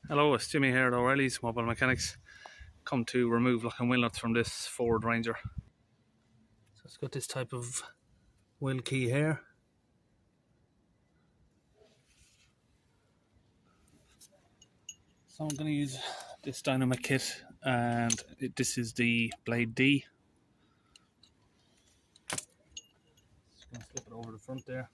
Hello, it's Jimmy here at O'Reilly's Mobile Mechanics. Come to remove lock and wheel nuts from this Ford Ranger. So it's got this type of wheel key here. So I'm going to use this Dynomec kit, and this is the blade D. Just going to slip it over the front there.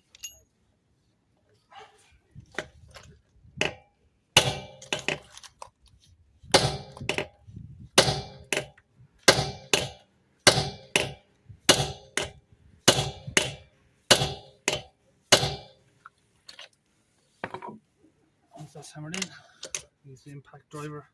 Once that's hammered in, use the impact driver.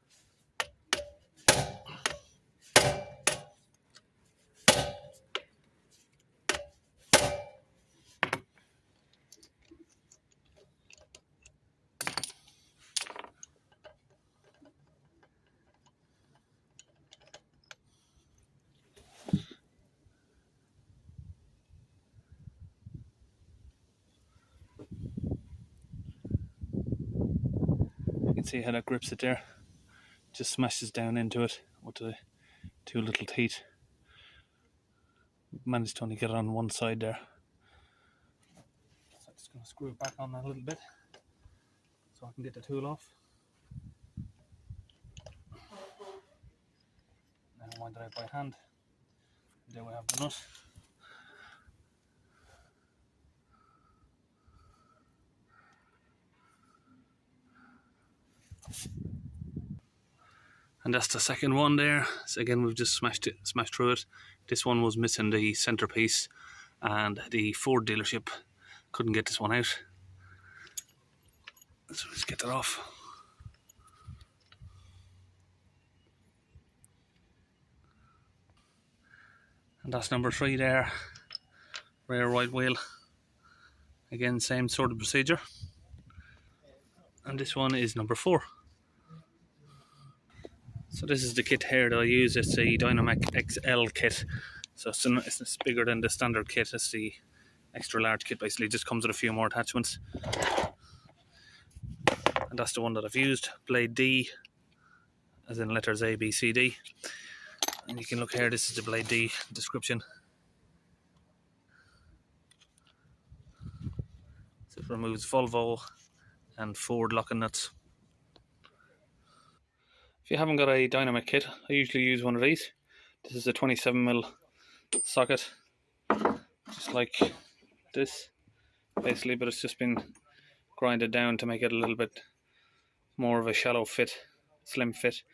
You can see how that grips it there. Just smashes down into it with the two little teeth. Managed to only get it on one side there. So I'm just going to screw it back on that a little bit so I can get the tool off. Now wind it out by hand. And there we have the nut. And that's the second one there. So again, we've just smashed through it. This one was missing the centerpiece, and the Ford dealership couldn't get this one out. So let's get that off. And that's number 3 there, rear right wheel. Again, same sort of procedure. And this one is number 4. So this is the kit here that I use. It's the Dynomec XL Kit. So it's bigger than the standard kit. It's the extra large kit, basically. It just comes with a few more attachments. And that's the one that I've used, blade D, as in letters A, B, C, D. And you can look here, this is the blade D description. So it removes Volvo and Ford locking nuts. If you haven't got a Dynomec kit, I usually use one of these. This is a 27mm socket, just like this, basically, but it's just been grinded down to make it a little bit more of a shallow fit, slim fit.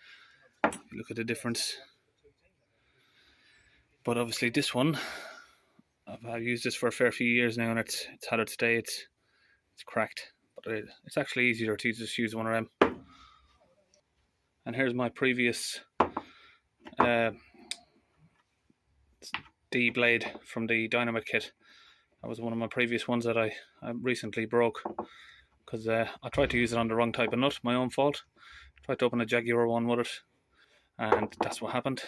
Look at the difference. But obviously this one, I've used this for a fair few years now, and it's had its day. It's cracked, but it's actually easier to just use one of them. And here's my previous D blade from the Dynomec kit. That was one of my previous ones that I recently broke, because I tried to use it on the wrong type of nut, my own fault. Tried to open a Jaguar one with it, and that's what happened.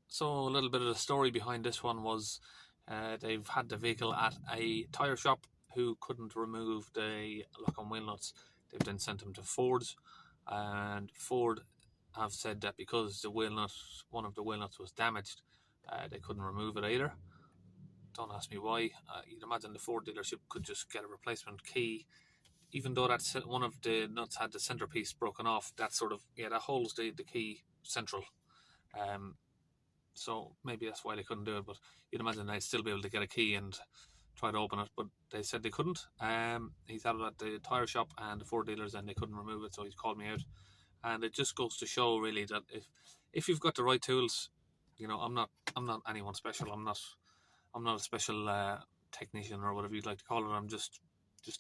So a little bit of the story behind this one was they've had the vehicle at a tyre shop who couldn't remove the lock and wheel nuts. They've then sent them to Ford's, and Ford have said that because the wheel nut, one of the wheel nuts was damaged, they couldn't remove it either. Don't ask me why. You'd imagine the Ford dealership could just get a replacement key, even though that's one of the nuts had the centerpiece broken off. That sort of, that holds the key central. So maybe that's why they couldn't do it, but you'd imagine they'd still be able to get a key and try to open it, but they said they couldn't. He's had it at the tyre shop and the Ford dealers, and they couldn't remove it, so he's called me out. And it just goes to show really that if you've got the right tools, I'm not anyone special. I'm not a special technician or whatever you'd like to call it. I'm just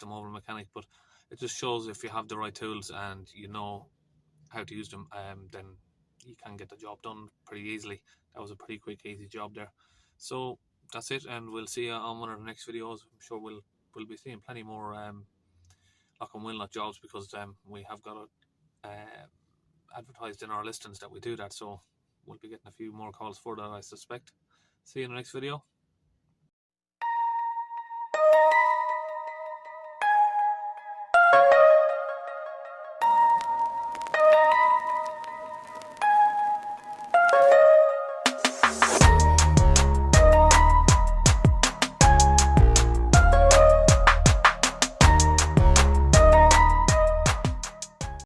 a mobile mechanic, but it just shows if you have the right tools and you know how to use them, then you can get the job done pretty easily. That was a pretty quick, easy job there. So that's it, and we'll see you on one of the next videos. I'm sure we'll be seeing plenty more lock and wheel nut jobs, because we have got it advertised in our listings that we do that. So we'll be getting a few more calls for that, I suspect. See you in the next video.